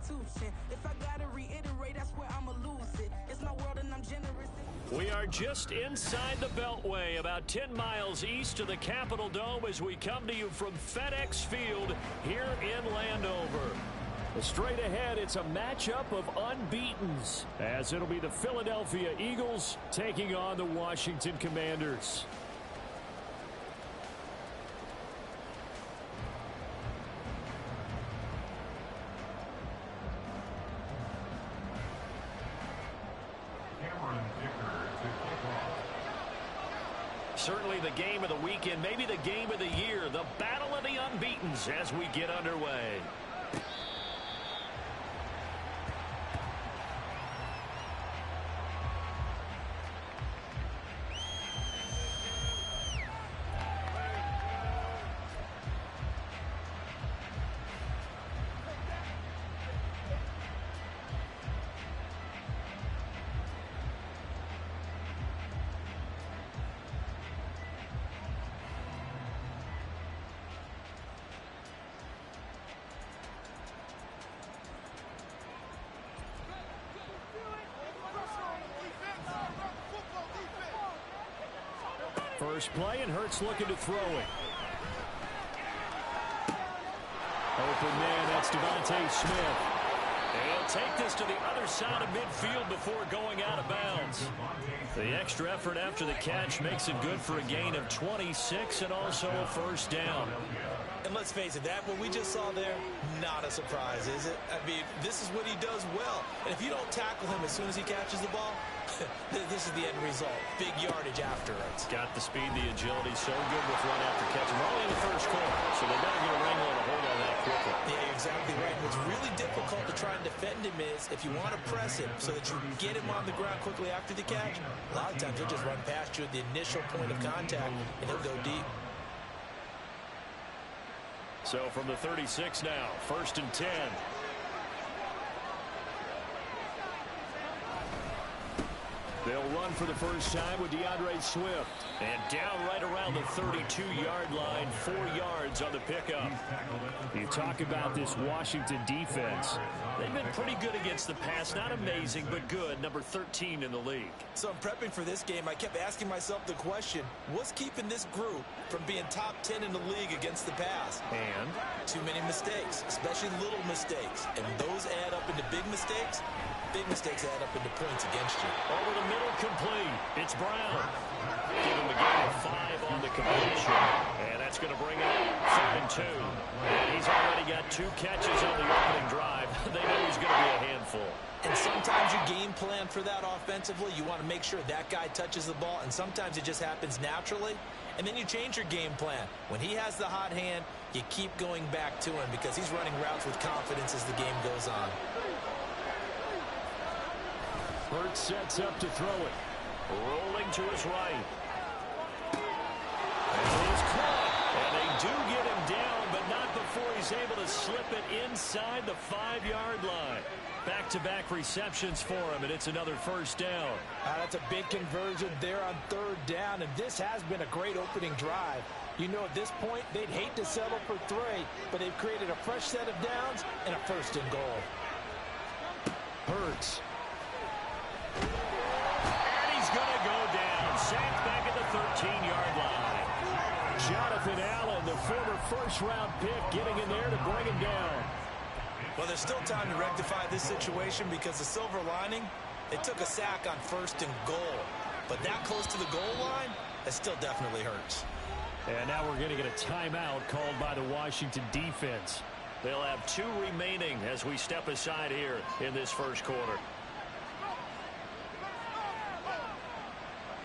Constitution. If I gotta reiterate, that's where I'ma lose it. It's my world and I'm generous. We are just inside the Beltway, about 10 miles east of the Capitol Dome as we come to you from FedEx Field here in Landover. Straight ahead, it's a matchup of unbeatens, as it'll be the Philadelphia Eagles taking on the Washington Commanders. Certainly the game of the weekend, maybe the game of the year, the battle of the unbeatens as we get underway. First play, and Hurts looking to throw it. Open man, that's DeVonta Smith. He'll take this to the other side of midfield before going out of bounds. The extra effort after the catch makes it good for a gain of 26 and also a first down. And let's face it, that what we just saw there, not a surprise, is it? I mean, this is what he does well. And if you don't tackle him as soon as he catches the ball, this is the end result. Big yardage after it. Got the speed, the agility, so good with run after catch. We're only in the first quarter, so they better get a wrangle and a hold on that quickly. Yeah, you're exactly right. What's really difficult to try and defend him is if you want to press him so that you get him on the ground quickly after the catch, a lot of times he'll just run past you at the initial point of contact, and he'll go deep. So from the 36 now, 1st and 10. They'll run for the first time with DeAndre Swift. And down right around the 32-yard line, 4 yards on the pickup. You talk about this Washington defense. They've been pretty good against the pass. Not amazing, but good. Number 13 in the league. So I'm prepping for this game. I kept asking myself the question, what's keeping this group from being top 10 in the league against the pass? And? Too many mistakes, especially little mistakes. And those add up into big mistakes. Big mistakes add up into points against you. Over the middle, complete. It's Brown. Give him a gain of 5 on the completion. And that's going to bring up 3rd and 2. And he's already got 2 catches on the opening drive. They know he's going to be a handful. And sometimes you game plan for that offensively. You want to make sure that guy touches the ball. And sometimes it just happens naturally. And then you change your game plan. When he has the hot hand, you keep going back to him because he's running routes with confidence as the game goes on. Hurts sets up to throw it. Rolling to his right. And he's caught. And they do get him down, but not before he's able to slip it inside the 5-yard line. Back-to-back receptions for him, and it's another first down. That's a big conversion there on 3rd down, and this has been a great opening drive. You know, at this point, they'd hate to settle for 3, but they've created a fresh set of downs and a 1st and goal. Hurts. And he's going to go down. Sacked back at the 13-yard line. Jonathan Allen, the former first-round pick, getting in there to bring him down. Well, there's still time to rectify this situation because the silver lining, they took a sack on 1st and goal. But that close to the goal line, that still definitely hurts. And now we're going to get a timeout called by the Washington defense. They'll have 2 remaining as we step aside here in this first quarter.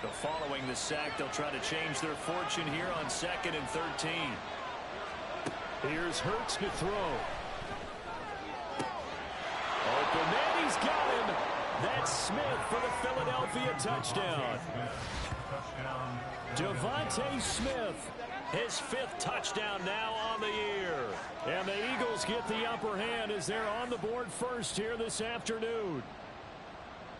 So following the sack, they'll try to change their fortune here on 2nd and 13. Here's Hurts to throw. Open man, he's got him. That's Smith for the Philadelphia touchdown. DeVonta Smith, his 5th touchdown now on the year. And the Eagles get the upper hand as they're on the board first here this afternoon.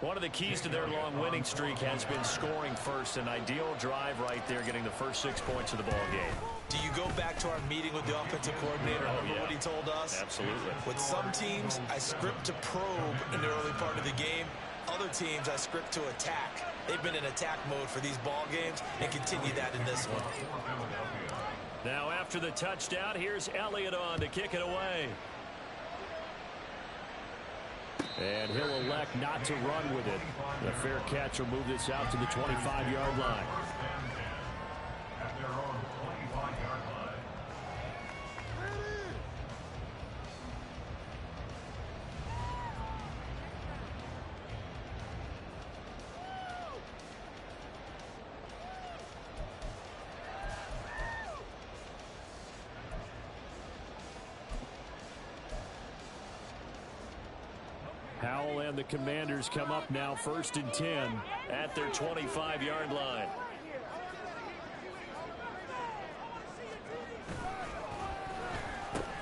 One of the keys to their long winning streak has been scoring first. An ideal drive right there, getting the first 6 points of the ball game. Do you go back to our meeting with the offensive coordinator? Remember what he told us? Absolutely. With some teams, I script to probe in the early part of the game. Other teams, I script to attack. They've been in attack mode for these ball games and continue that in this one. Now after the touchdown, here's Elliott on to kick it away. And he'll elect not to run with it. The fair catch will move this out to the 25-yard line. Howell and the Commanders come up now 1st and 10 at their 25-yard line.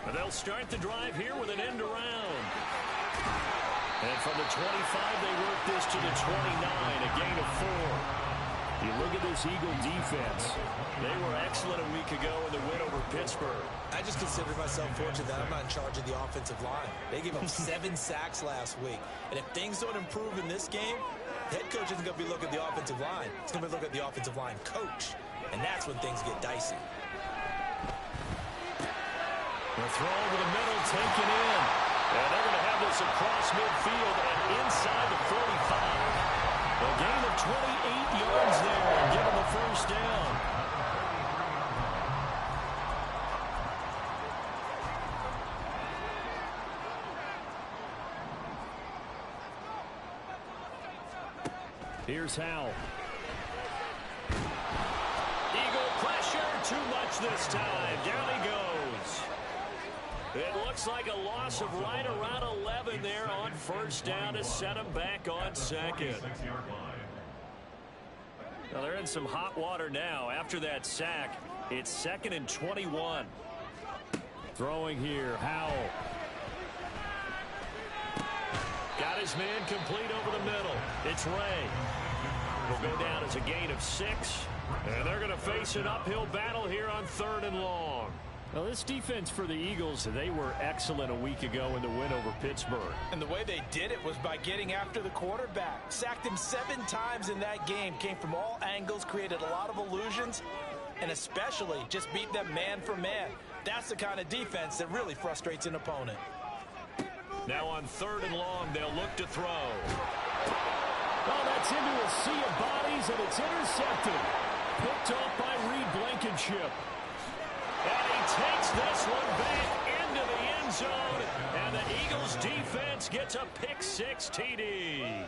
And they'll start the drive here with an end around. And from the 25, they work this to the 29, a gain of 4. You look at this Eagle defense. They were excellent a week ago in the win over Pittsburgh. I just consider myself fortunate that I'm not in charge of the offensive line. They gave up 7 sacks last week. And if things don't improve in this game, the head coach isn't going to be looking at the offensive line. He's going to be looking at the offensive line coach. And that's when things get dicey. The throw over the middle, taken in. And they're going to have this across midfield and inside the 45. A gain of 28 yards there and give them the first down. Here's Howell. Eagle pressure, too much this time. Down he goes. It looks like a loss of right around 11 there on first down to set him back on second. Now they're in some hot water now. After that sack, it's 2nd and 21. Throwing here, Howell. Got his man complete over the middle. It's Ray. Will go down as a gain of 6. And they're going to face an uphill battle here on 3rd and long. Now, this defense for the Eagles, they were excellent a week ago in the win over Pittsburgh. And the way they did it was by getting after the quarterback. Sacked him 7 times in that game. Came from all angles, created a lot of illusions, and especially just beat them man for man. That's the kind of defense that really frustrates an opponent. Now on 3rd and long, they'll look to throw. Oh, that's into a sea of bodies, and it's intercepted. Picked off by Reed Blankenship. And he takes this one back into the end zone. And the Eagles defense gets a pick-6 TD.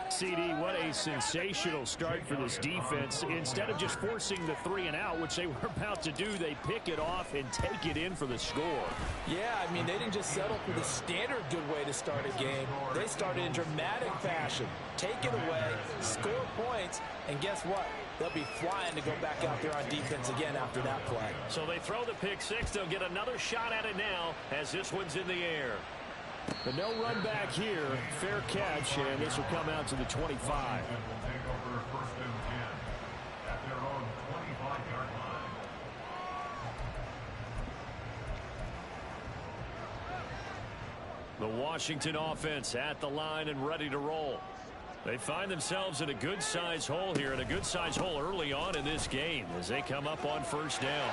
CD, what a sensational start for this defense. Instead of just forcing the 3 and out, which they were about to do, they pick it off and take it in for the score. Yeah, I mean, they didn't just settle for the standard good way to start a game. They started in dramatic fashion. Take it away, score points, and guess what? They'll be flying to go back out there on defense again after that play. So they throw the pick-6. They'll get another shot at it now as this one's in the air. But no run back here. Fair catch, and this will come out to the 25. The Washington offense at the line and ready to roll. They find themselves in a good-sized hole here, and a good-sized hole early on in this game as they come up on first down.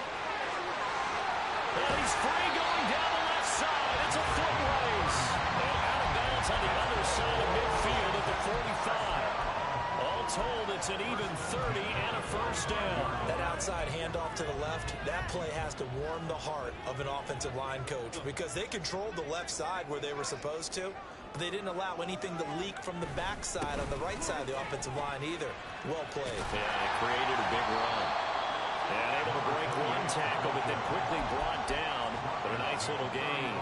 And he's free going down the left side. It's a foot race. And out of bounds on the other side of midfield at the 45. All told, it's an even 30 and a first down. That outside handoff to the left, that play has to warm the heart of an offensive line coach because they controlled the left side where they were supposed to, but they didn't allow anything to leak from the backside on the right side of the offensive line either. Well played. Yeah, it created a big run. And able to break one tackle, but then quickly brought down. But a nice little gain.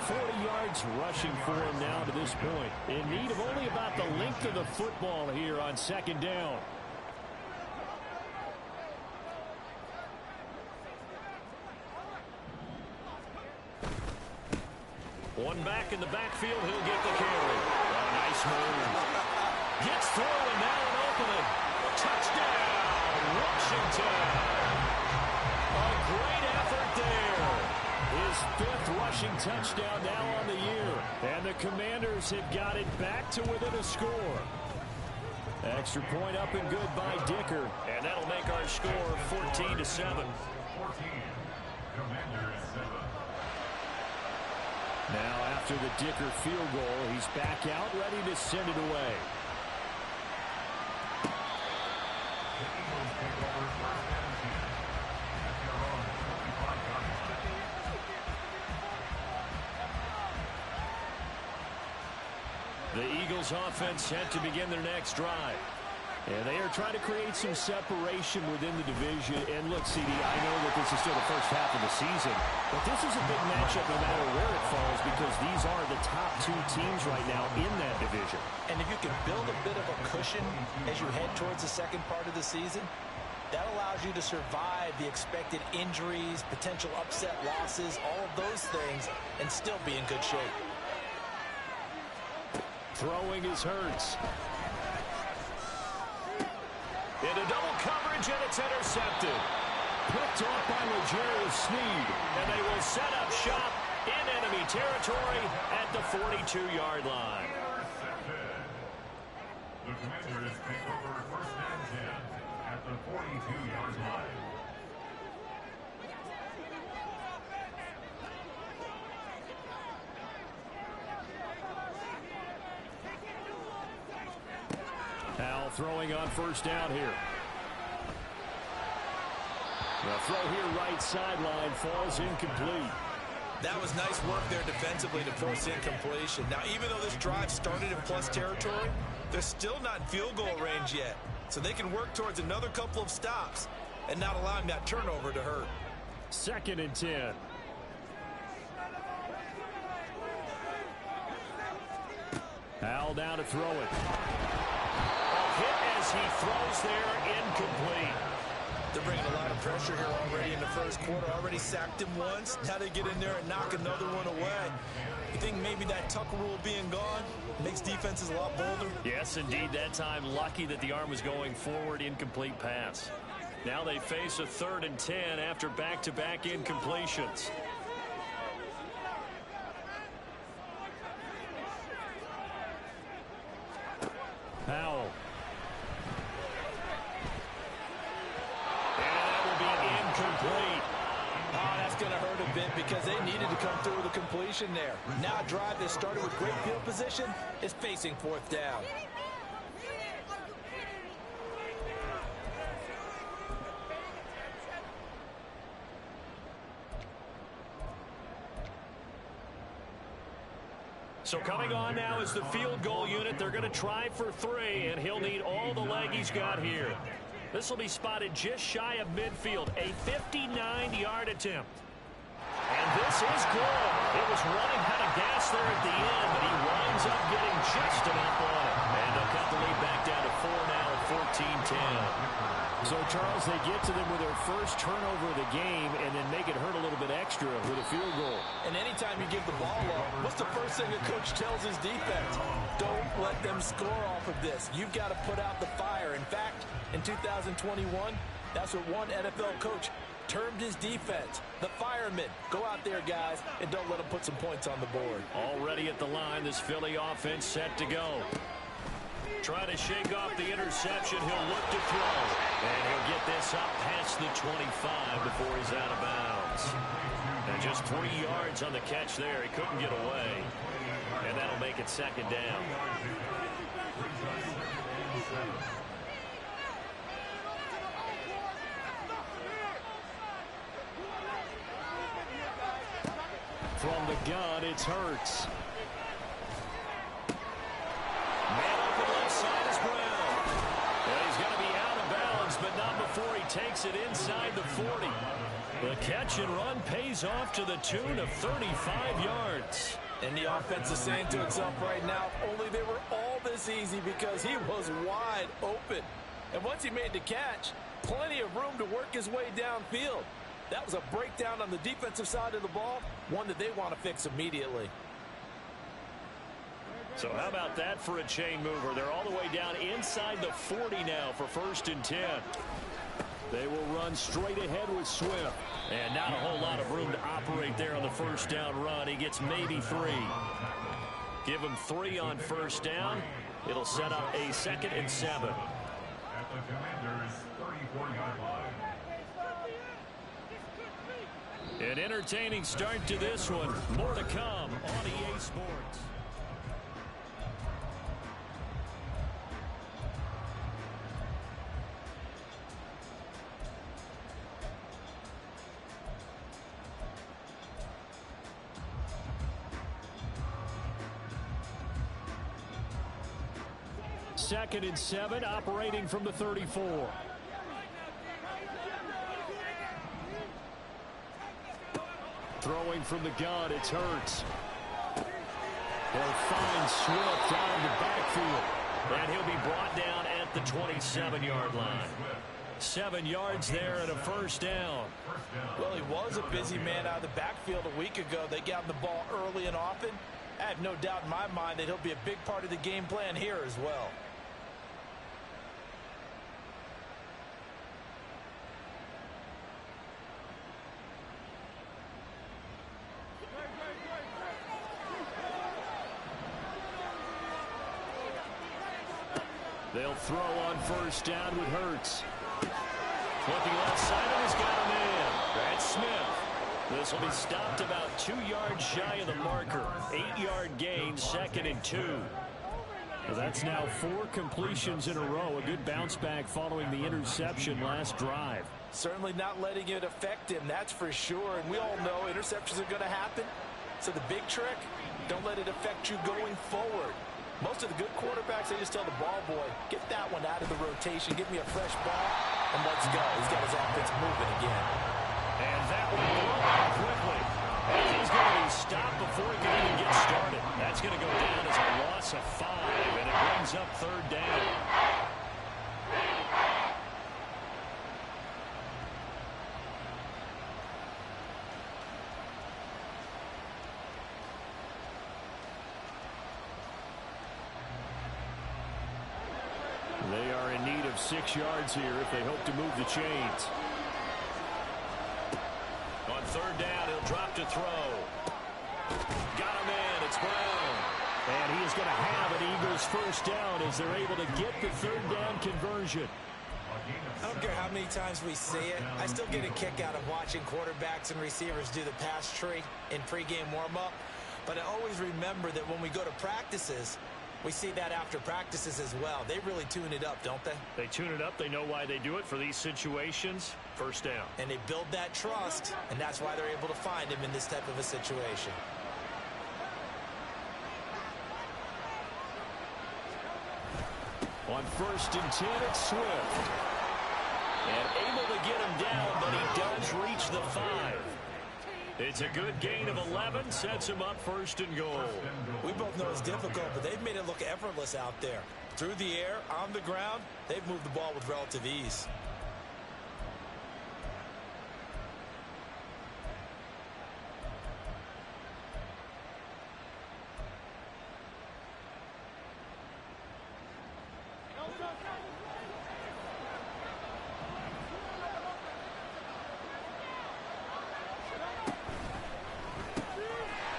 40 yards rushing for him now to this point. In need of only about the length of the football here on second down. One back in the backfield, he'll get the carry. smooth. Gets through, and now an opening. Touchdown, Washington. A great effort there. His 5th rushing touchdown now on the year. And the Commanders have got it back to within a score. Extra point up and good by Dicker. And that'll make our score 14-7. Now after the Dicker field goal, he's back out ready to send it away. The Eagles offense set to begin their next drive. And they are trying to create some separation within the division. And look, CD, I know that this is still the first half of the season, but this is a big matchup no matter where it falls because these are the top 2 teams right now in that division. And if you can build a bit of a cushion as you head towards the second part of the season, that allows you to survive the expected injuries, potential upset losses, all of those things, and still be in good shape. Throwing is Hurts. Into double coverage, and it's intercepted. Picked off by L'Jarius Sneed, and they will set up shop in enemy territory at the 42-yard line. The Commanders take over 1st and 10 at the 42-yard line. Howell throwing on 1st down here. The throw here right sideline falls incomplete. That was nice work there defensively to force incompletion. Now, even though this drive started in plus territory, they're still not in field goal range yet. So they can work towards another couple of stops and not allowing that turnover to hurt. 2nd and 10. Howell down to throw it. Hit as he throws there, incomplete. They're bringing a lot of pressure here already in the first quarter. Already sacked him once. Now they get in there and knock another one away. You think maybe that Tucker rule being gone makes defenses a lot bolder? Yes, indeed. That time, lucky that the arm was going forward, incomplete pass. Now they face a 3rd and 10 after back-to-back incompletions. Howell. Incomplete. Oh, that's going to hurt a bit because they needed to come through with a completion there. Now a drive that started with great field position is facing 4th down. So coming on now is the field goal unit. They're going to try for 3, and he'll need all the leg he's got here. This will be spotted just shy of midfield, a 59-yard attempt. And this is good. It was running out of gas there at the end, but he winds up getting just enough on it. And they'll cut the lead back down to 4 now at 14-10. So, Charles, they get to them with their first turnover of the game and then make it hurt a little bit extra with a field goal. And anytime you give the ball up, what's the first thing a coach tells his defense? Don't let them score off of this. You've got to put out the fire. In fact, in 2021, that's what one NFL coach termed his defense, the firemen. Go out there, guys, and don't let them put some points on the board. Already at the line, this Philly offense set to go. Trying to shake off the interception. He'll look to throw. And he'll get this up past the 25 before he's out of bounds. And just 3 yards on the catch there. He couldn't get away. And that'll make it 2nd down. From the gun, it's Hurts. Man open left side is Brown. Well, he's going to be out of bounds, but not before he takes it inside the 40. The catch and run pays off to the tune of 35 yards. And the offense is saying to itself right now, if only they were all this easy, because he was wide open. And once he made the catch, plenty of room to work his way downfield. That was a breakdown on the defensive side of the ball, one that they want to fix immediately. So how about that for a chain mover? They're all the way down inside the 40 now for 1st and 10. They will run straight ahead with Swift. And not a whole lot of room to operate there on the 1st down run. He gets maybe 3. Give him 3 on 1st down. It'll set up a 2nd and 7. At the Commanders' 34-yard line. An entertaining start to this one. More to come on EA Sports. Second and 7, operating from the 34. Throwing from the gun, it's Hurts. They'll find Swift down the backfield. And he'll be brought down at the 27-yard line. 7 yards there and a 1st down. Well, he was a busy man out of the backfield a week ago. They got him the ball early and often. I have no doubt in my mind that he'll be a big part of the game plan here as well. They'll throw on 1st down with Hurts. Looking left side, and he's got a man. That's Smith. This will be stopped about 2 yards shy of the marker. 8-yard gain, 2nd and 2. Well, that's now 4 completions in a row. A good bounce back following the interception last drive. Certainly not letting it affect him, that's for sure. And we all know interceptions are going to happen. So the big trick, don't let it affect you going forward. Most of the good quarterbacks, they just tell the ball boy, get that one out of the rotation, give me a fresh ball, and let's go. He's got his offense moving again. And that one moving quickly. And he's going to be stopped before he can even get started. That's going to go down as a loss of 5, and it brings up 3rd down. They are in need of 6 yards here if they hope to move the chains. On 3rd down, he'll drop to throw. Got him in. It's Brown. And he is going to have an Eagles 1st down as they're able to get the 3rd down conversion. I don't care how many times we see it. I still get a kick out of watching quarterbacks and receivers do the pass tree in pregame warm-up. But I always remember that when we go to practices, we see that after practices as well. They really tune it up, don't they? They tune it up. They know why they do it for these situations. 1st down. And they build that trust, and that's why they're able to find him in this type of a situation. On 1st and 10, it's Swift. And able to get him down, but he does reach the 5. It's a good gain of 11, sets him up 1st and goal. We both know it's difficult, but they've made it look effortless out there. Through the air, on the ground, they've moved the ball with relative ease.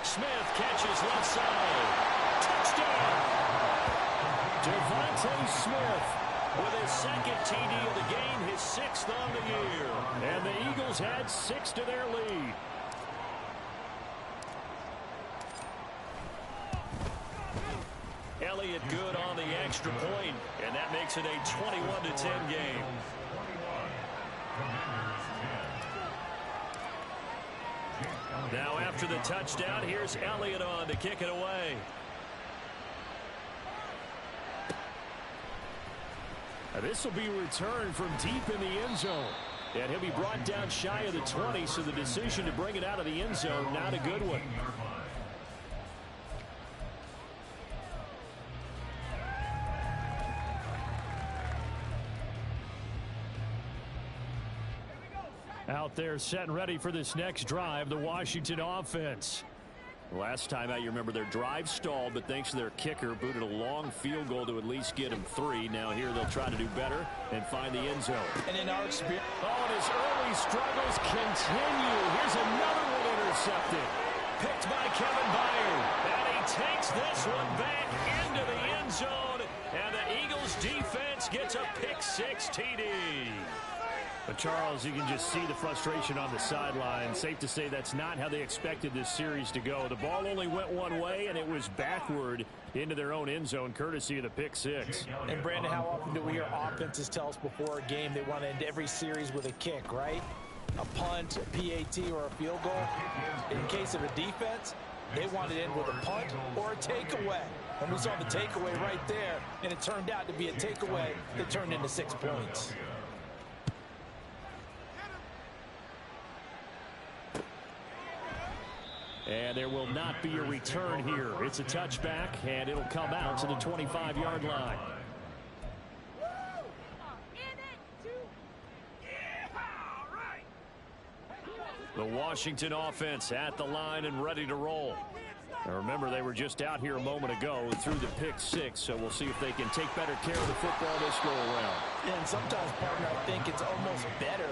Smith catches left side. Touchdown! Devontae Smith with his 2nd TD of the game, his 6th on the year. And the Eagles had 6 to their lead. Elliott good on the extra point, and that makes it a 21-10 game. Now after the touchdown, here's Elliott on to kick it away. Now this will be returned from deep in the end zone. And he'll be brought down shy of the 20, so the decision to bring it out of the end zone, not a good one. Out there set and ready for this next drive, the Washington offense. Last time out, you remember their drive stalled, but thanks to their kicker, booted a long field goal to at least get them 3. Now here they'll try to do better and find the end zone. And in our experience, and his early struggles continue. Here's another one intercepted. Picked by Kevin Byard. And he takes this one back into the end zone. And the Eagles defense gets a pick-6 TD. But Charles, you can just see the frustration on the sideline. Safe to say that's not how they expected this series to go. The ball only went one way, and it was backward into their own end zone, courtesy of the pick-6. And Brandon, how often do we hear offenses tell us before a game they want to end every series with a kick, right? A punt, a PAT, or a field goal. In case of a defense, they want to end with a punt or a takeaway. And we saw the takeaway right there, and it turned out to be a takeaway that turned into 6 points. And there will not be a return here. It's a touchback, and it'll come out to the 25-yard line. The Washington offense at the line and ready to roll. Now remember, they were just out here a moment ago through the pick-6, so we'll see if they can take better care of the football this go-around. Yeah, and sometimes, partner, I think it's almost better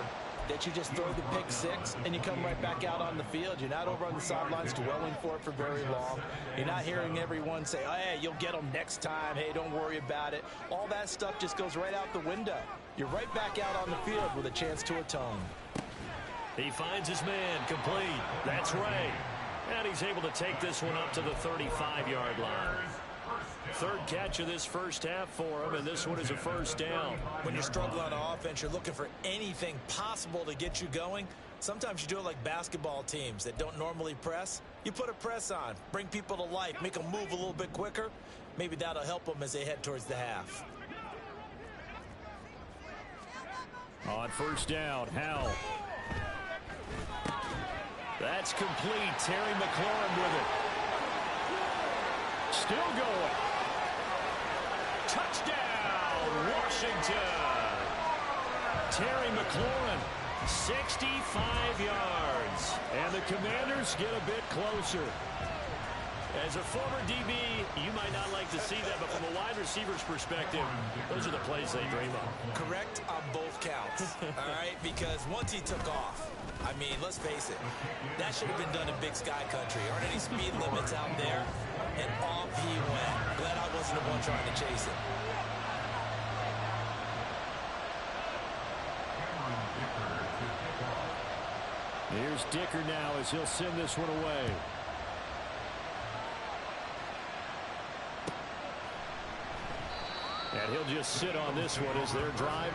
that you just throw the pick-6 and you come right back out on the field. You're not over on the sidelines dwelling for it for very long. You're not hearing everyone say, oh, hey, you'll get them next time. Hey, don't worry about it. All that stuff just goes right out the window. You're right back out on the field with a chance to atone. He finds his man complete. That's Ray. And he's able to take this one up to the 35-yard line. Third catch of this first half for him, and this one is a first down. When you're struggling on offense, you're looking for anything possible to get you going. Sometimes you do it like basketball teams that don't normally press. You put a press on, bring people to life, make them move a little bit quicker. Maybe that'll help them as they head towards the half. On first down, Howell. That's complete. Terry McLaurin with it. Still going. Touchdown, Washington. Terry McLaurin, 65 yards. And the Commanders get a bit closer. As a former DB, you might not like to see that, but from a wide receiver's perspective, those are the plays they dream of. Correct on both counts, all right? Because once he took off, I mean, let's face it, that should have been done in Big Sky Country. Aren't any speed limits out there? And off he went. Glad I wasn't the one trying to chase him. Here's Dicker now as he'll send this one away. And he'll just sit on this one as their drive.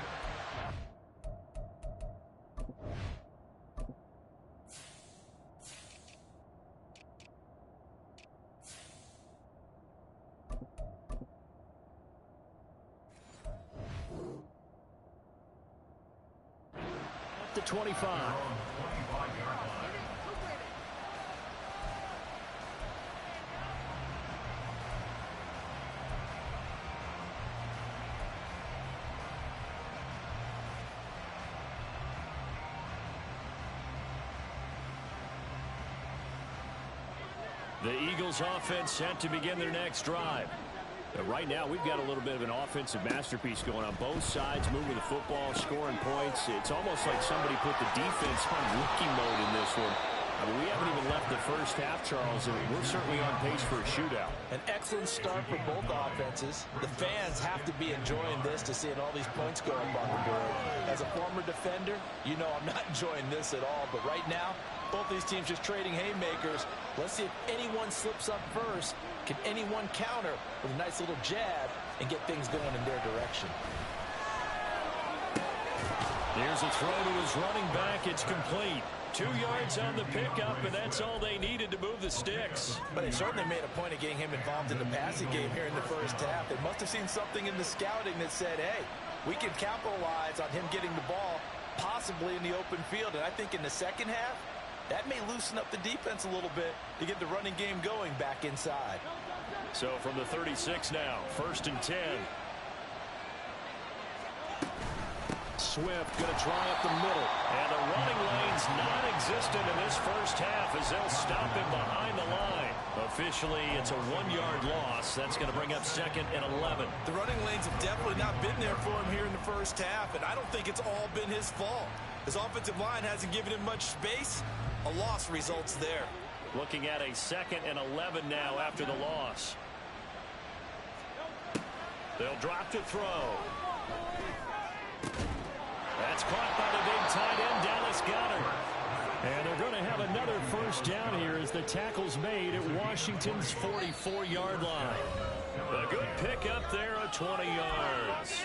Up to 25. The Eagles offense set to begin their next drive. But right now, we've got a little bit of an offensive masterpiece going on. Both sides moving the football, scoring points. It's almost like somebody put the defense on rookie mode in this one. I mean, we haven't even left the first half, Charles, and we're certainly on pace for a shootout. An excellent start for both offenses. The fans have to be enjoying this to seeing all these points go up on the board. As a former defender, you know I'm not enjoying this at all. But right now, both these teams just trading haymakers. Let's see if anyone slips up first. Can anyone counter with a nice little jab and get things going in their direction? Here's a throw to his running back. It's complete. 2 yards on the pickup, and that's all they needed to move the sticks. But they certainly made a point of getting him involved in the passing game here in the first half. They must have seen something in the scouting that said, hey, we can capitalize on him getting the ball possibly in the open field. And I think in the second half, that may loosen up the defense a little bit to get the running game going back inside. So from the 36 now, 1st and 10. Swift going to try up the middle. And the running lane's non-existent in this first half as they'll stop him behind the line. Officially, it's a 1-yard loss. That's going to bring up 2nd and 11. The running lanes have definitely not been there for him here in the first half, and I don't think it's all been his fault. His offensive line hasn't given him much space. A loss results there. Looking at a 2nd and 11 now after the loss. They'll drop to throw. That's caught by the big tight end, Dallas Goedert. And they're going to have another first down here as the tackle's made at Washington's 44-yard line. A good pickup there of 20 yards.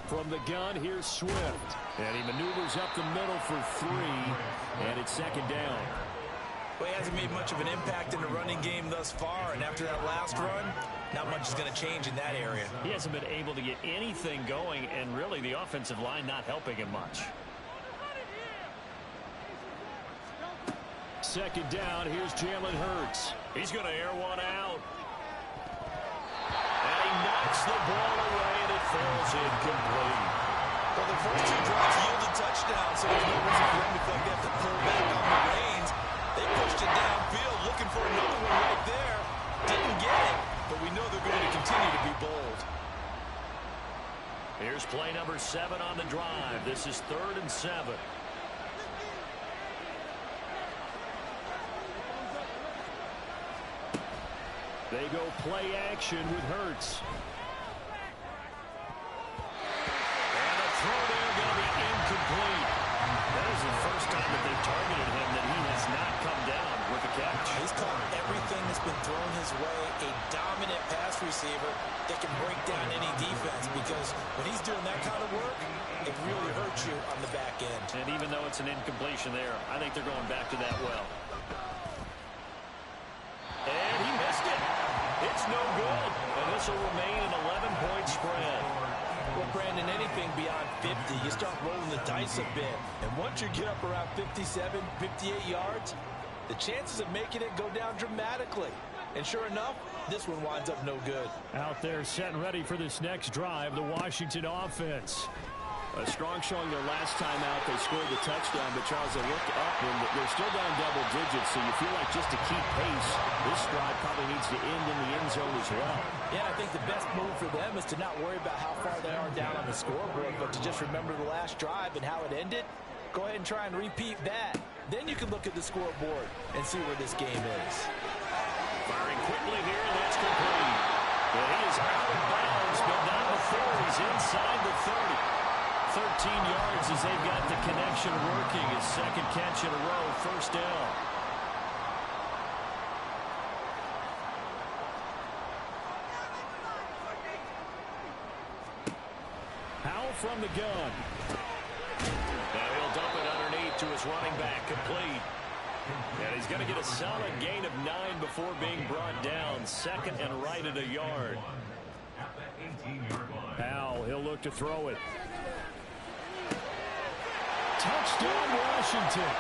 From the gun, here's Swift. And he maneuvers up the middle for 3. And it's 2nd down. Well, he hasn't made much of an impact in the running game thus far. And after that last run, not much is going to change in that area. He hasn't been able to get anything going. And really, the offensive line not helping him much. 2nd down, here's Jalen Hurts. He's going to air one out. And he knocks the ball away, and it falls incomplete. Well, the first 2 drives yielded touchdowns, so there's no reason for them to feel like they have to pull back on the reins. They pushed it downfield, looking for another one right there. Didn't get it, but we know they're going to continue to be bold. Here's play number 7 on the drive. This is 3rd and 7. They go play action with Hurts. And a throw there going to be incomplete. That is the first time that they've targeted him that he has not come down with a catch. He's caught everything that's been thrown his way. A dominant pass receiver that can break down any defense, because when he's doing that kind of work, it really hurts you on the back end. And even though it's an incompletion there, I think they're going back to that well. And he missed it. It's no good. And this will remain an 11-point spread. Well, Brandon, anything beyond 50, you start rolling the dice a bit. And once you get up around 57, 58 yards, the chances of making it go down dramatically. And sure enough, this one winds up no good. Out there set and ready for this next drive, the Washington offense. A strong showing their last time out. They scored the touchdown, but Charles, they looked up and they're still down double digits, so you feel like just to keep pace, this drive probably needs to end in the end zone as well. Yeah, I think the best move for them is to not worry about how far they are down on the scoreboard, but to just remember the last drive and how it ended. Go ahead and try and repeat that. Then you can look at the scoreboard and see where this game is. Firing quickly here, and that's complete. And he is out of bounds, but not before he's inside the 30. 13 yards as they've got the connection working. His 2nd catch in a row, 1st down. Howell from the gun. Now he'll dump it underneath to his running back, complete. And he's going to get a solid gain of 9 before being brought down. 2nd and right at a yard. Howell, he'll look to throw it. Touchdown, Washington.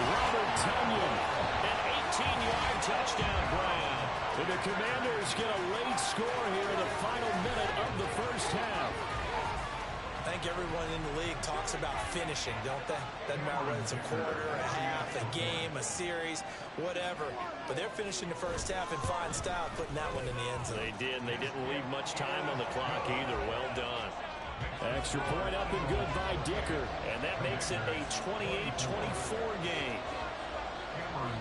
Robert Tonyan, an 18-yard touchdown grab. And the Commanders get a late score here in the final minute of the first half. I think everyone in the league talks about finishing, don't they? Doesn't matter whether it's a quarter, a half, a game, a series, whatever. But they're finishing the first half in fine style, putting that one in the end zone. They did, and they didn't leave much time on the clock either. Well done. Extra point up and good by Dicker. And that makes it a 28-24 game.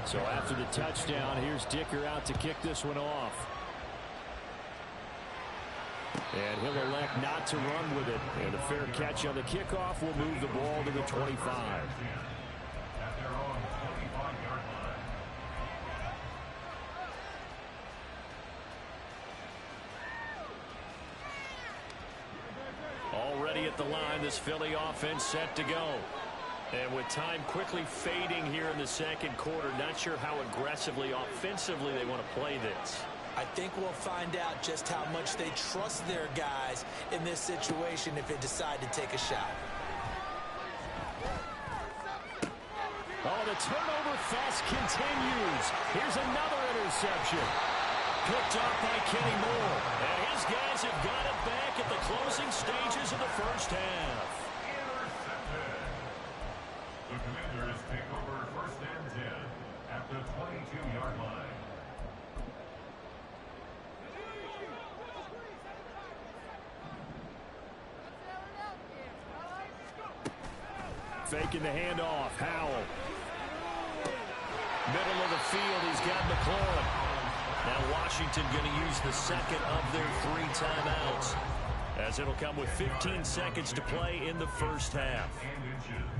So after the touchdown, here's Dicker out to kick this one off. And he'll elect not to run with it. And a fair catch on the kickoff will move the ball to the 25. Already at the line, this Philly offense set to go. And with time quickly fading here in the 2nd quarter, not sure how aggressively, offensively they want to play this. I think we'll find out just how much they trust their guys in this situation if they decide to take a shot. Oh, the turnover fest continues. Here's another interception. Picked up by Kenny Moore. And his guys have got it back at the closing stages of the first half. Intercepted. The Commanders take over first and 10 at the 22-yard line. Faking the handoff. Howell. Middle of the field. He's got McLaurin. Now Washington going to use the second of their 3 timeouts, as it'll come with 15 seconds to play in the first half.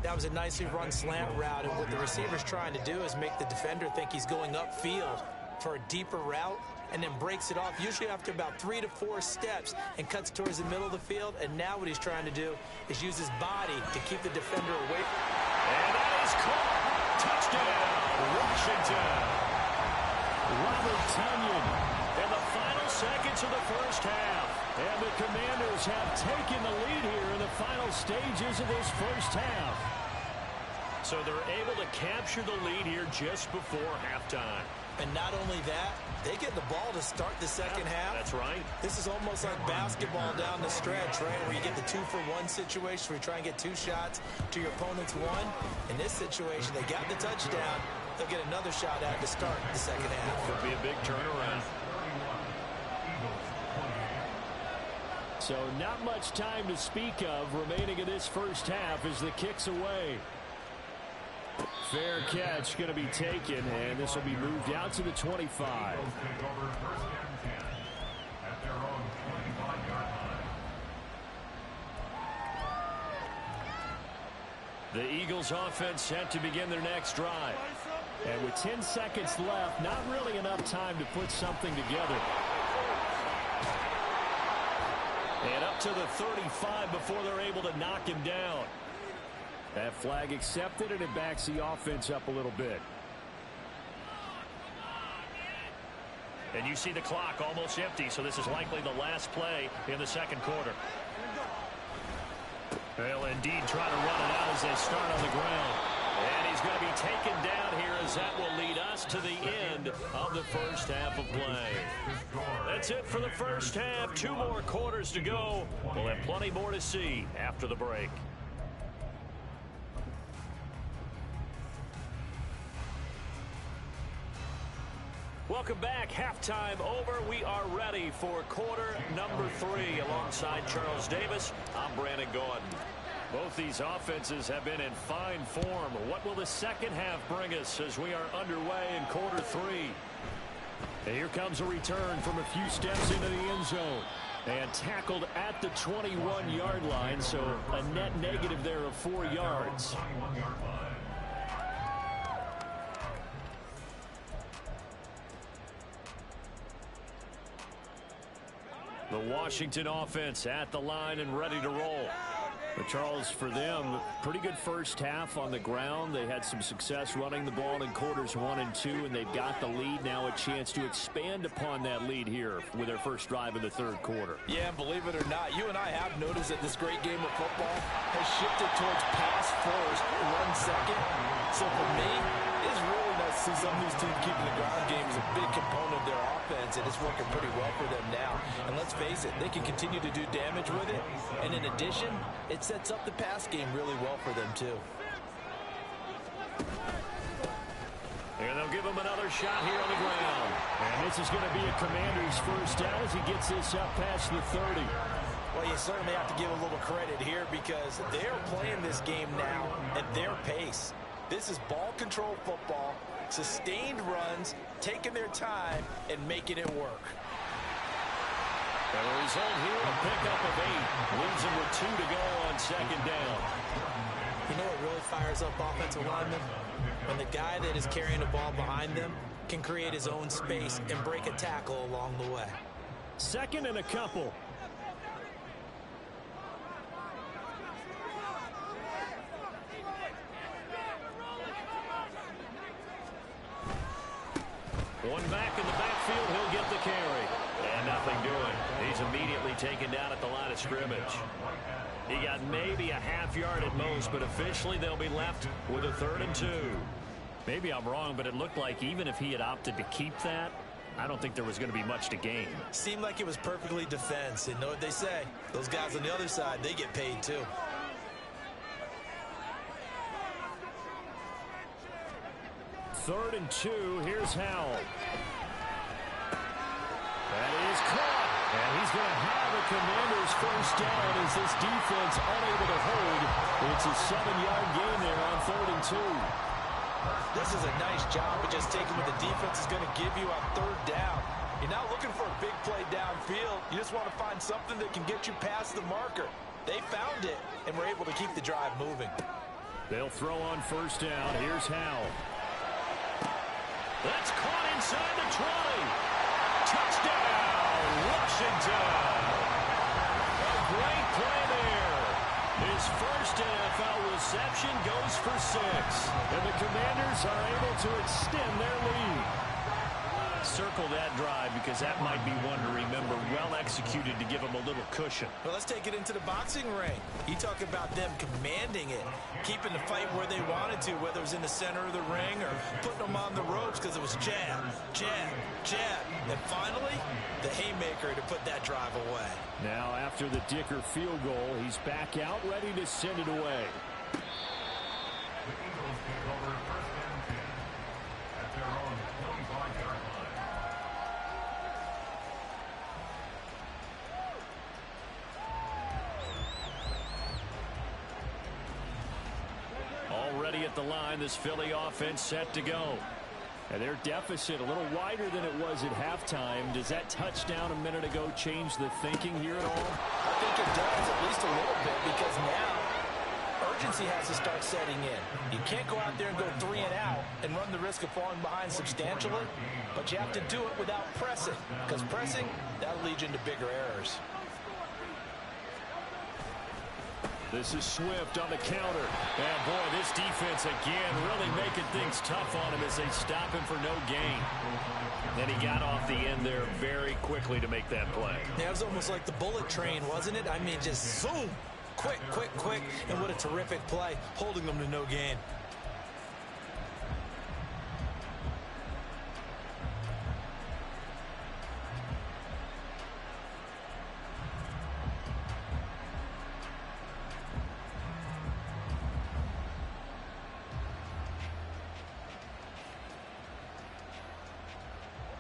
That was a nicely run slant route, and what the receiver's trying to do is make the defender think he's going upfield for a deeper route, and then breaks it off, usually after about 3 to 4 steps, and cuts towards the middle of the field. And now what he's trying to do is use his body to keep the defender away. And that is caught. Touchdown, Washington. Robert Tonyan in the final seconds of the first half. And the Commanders have taken the lead here in the final stages of this first half. So they're able to capture the lead here just before halftime. And not only that, they get the ball to start the second half. That's right. This is almost like basketball down the stretch, right, where you get the 2-for-1 situation where you try and get 2 shots to your opponent's 1. In this situation, they got the touchdown. They'll get another shot at to start the second half. Could be a big turnaround. So not much time to speak of remaining in this first half as the kick's away. Fair catch going to be taken, and this will be moved out to the 25. The Eagles offense set to begin their next drive. And with 10 seconds left, not really enough time to put something together. And up to the 35 before they're able to knock him down. That flag accepted, and it backs the offense up a little bit. And you see the clock almost empty, so this is likely the last play in the second quarter. They'll indeed try to run it out as they start on the ground. And he's going to be taken down here, as that will lead us to the end of the first half of play. That's it for the first half. 2 more quarters to go. We'll have plenty more to see after the break. Welcome back. Halftime over. We are ready for quarter number 3. Alongside Charles Davis, I'm Brandon Gaudin. Both these offenses have been in fine form. What will the second half bring us as we are underway in quarter 3? And here comes a return from a few steps into the end zone. And tackled at the 21-yard line, so a net negative there of 4 yards. The Washington offense at the line and ready to roll. But Charles, for them, pretty good first half on the ground. They had some success running the ball in quarters 1 and 2, and they've got the lead now, a chance to expand upon that lead here with their first drive in the third quarter. Yeah, and believe it or not, you and I have noticed that this great game of football has shifted towards pass first, run second. So for me, it's really nice to see some of these teams keeping the ground game as a big component of their offense, and it's working pretty well for them now. And let's face it, they can continue to do damage with it. And in addition, it sets up the pass game really well for them, too. And they'll give him another shot here on the ground. And this is going to be a Commander's first down as he gets this up past the 30. Well, you certainly have to give a little credit here because they're playing this game now at their pace. This is ball control football, sustained runs, taking their time, and making it work. And the result here, a pickup of 8. Leaves them with 2 to go on second down. You know what really fires up offensive linemen? When the guy that is carrying the ball behind them can create his own space and break a tackle along the way. Second and a couple. One back in the backfield, he'll get the carry. taken down at the line of scrimmage. He got maybe a half yard at most, but officially they'll be left with a 3rd and 2. Maybe I'm wrong, but it looked like even if he had opted to keep that, I don't think there was going to be much to gain. Seemed like it was perfectly defense. And know what they say? Those guys on the other side, they get paid too. Third and 2. Here's Howell. That is caught. And he's going to have a Commanders first down as this defense unable to hold. It's a 7-yard gain there on 3rd and 2. This is a nice job of just taking what the defense is going to give you on 3rd down. You're not looking for a big play downfield. You just want to find something that can get you past the marker. They found it and were able to keep the drive moving. They'll throw on first down. Here's Howell. That's caught inside the 20. Touchdown, Washington. A great play there. His first NFL reception goes for 6. And the Commanders are able to extend their lead. Circle that drive because that might be one to remember. Well executed to give them a little cushion. Well, let's take it into the boxing ring. You talk about them commanding it, keeping the fight where they wanted to, whether it was in the center of the ring or putting them on the ropes because it was jab, jab, jab. And finally, the haymaker to put that drive away. Now, after the Dicker field goal, he's back out ready to send it away. The Eagles take over 1st and 10 at their own 25-yard line. Already at the line, this Philly offense set to go. And their deficit a little wider than it was at halftime. Does that touchdown a minute ago change the thinking here at all? I think it does, at least a little bit, because now urgency has to start setting in. You can't go out there and go 3 and out and run the risk of falling behind substantially, but you have to do it without pressing, because pressing, that'll lead you into bigger errors. This is Swift on the counter. And boy, this defense again really making things tough on him as they stop him for no gain. Then he got off the end there very quickly to make that play. Yeah, it was almost like the bullet train, wasn't it? I mean, just zoom, quick, quick, quick. And what a terrific play, holding them to no gain.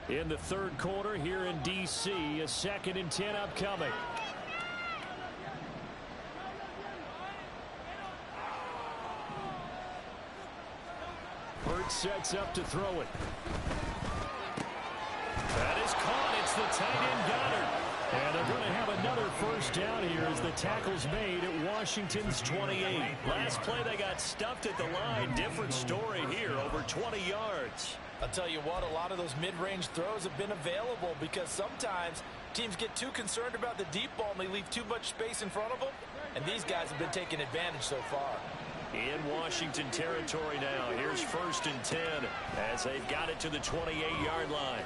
In the 3rd quarter here in D.C., a 2nd and 10 upcoming. Hurts sets up to throw it. That is caught. It's the tight end Goddard. And they're going to have another first down here as the tackle's made at Washington's 28. Last play they got stuffed at the line. Different story here, over 20 yards. I'll tell you what, a lot of those mid-range throws have been available because sometimes teams get too concerned about the deep ball and they leave too much space in front of them, and these guys have been taking advantage so far. In Washington territory now. Here's 1st and 10 as they've got it to the 28-yard line.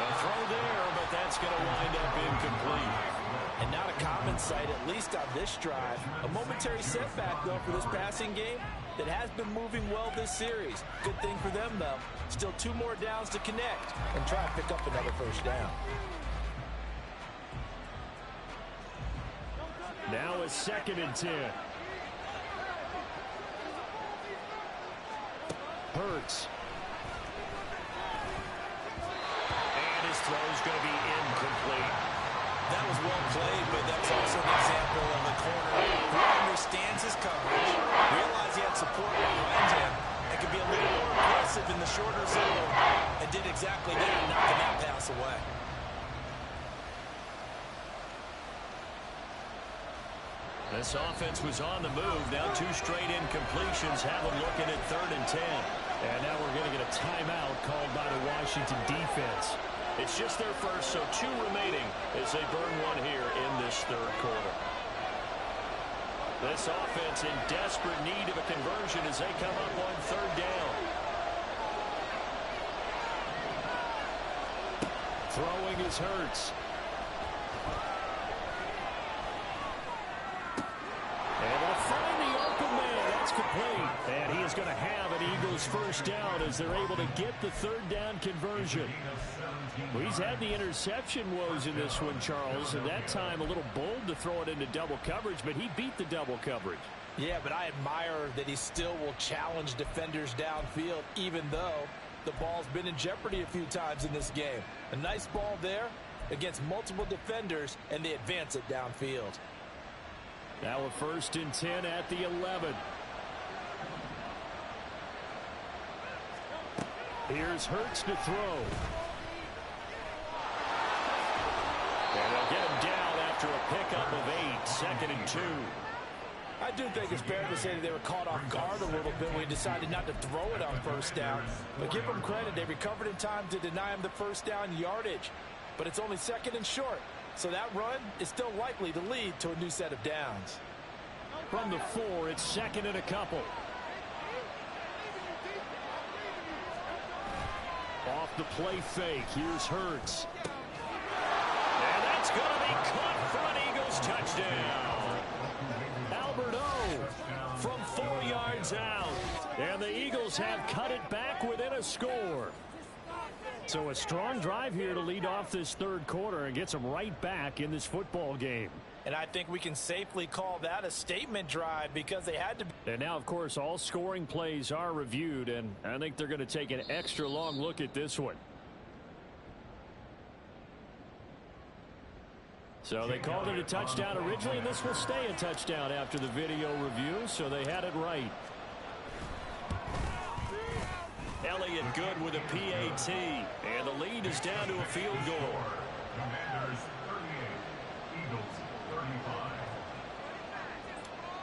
A throw there, but that's going to wind up incomplete. And not a common sight, at least on this drive. A momentary setback, though, for this passing game that has been moving well this series. Good thing for them, though. Still 2 more downs to connect and try to pick up another first down. Now a 2nd and 10. Hurts. And his throw's going to be incomplete. That was well played, but that's also an example of a corner who understands his coverage, realized he had support behind him, and could be a little more aggressive in the shorter zone, and did exactly that, knocking that pass away. This offense was on the move. Now 2 straight incompletions have them looking at 3rd and 10. And now we're going to get a timeout called by the Washington defense. It's just their first, so 2 remaining as they burn one here in this 3rd quarter. This offense in desperate need of a conversion as they come up on 3rd down. Throwing is Hurts. And he is going to have an Eagles first down as they're able to get the third down conversion. Well, he's had the interception woes in this one, Charles, and that time a little bold to throw it into double coverage, but he beat the double coverage. Yeah, but I admire that he still will challenge defenders downfield, even though the ball's been in jeopardy a few times in this game. A nice ball there against multiple defenders, and they advance it downfield. Now a 1st and 10 at the 11. Here's Hurts to throw. And they'll get him down after a pickup of 8, 2nd and 2. I do think it's fair to say that they were caught off guard a little bit when we decided not to throw it on first down. But give them credit, they recovered in time to deny him the first down yardage. But it's only 2nd and short, so that run is still likely to lead to a new set of downs. From the 4, it's 2nd and a couple. Off the play fake, here's Hurts. And that's going to be caught for an Eagles touchdown. Albert O from 4 yards out. And the Eagles have cut it back within a score. So a strong drive here to lead off this third quarter and gets them right back in this football game. And I think we can safely call that a statement drive because they had to be. And now, of course, all scoring plays are reviewed, and I think they're going to take an extra long look at this one. So they called it a touchdown originally, and this will stay a touchdown after the video review, so they had it right. Elliott good with a PAT, and the lead is down to a field goal. Commanders 38, Eagles 35.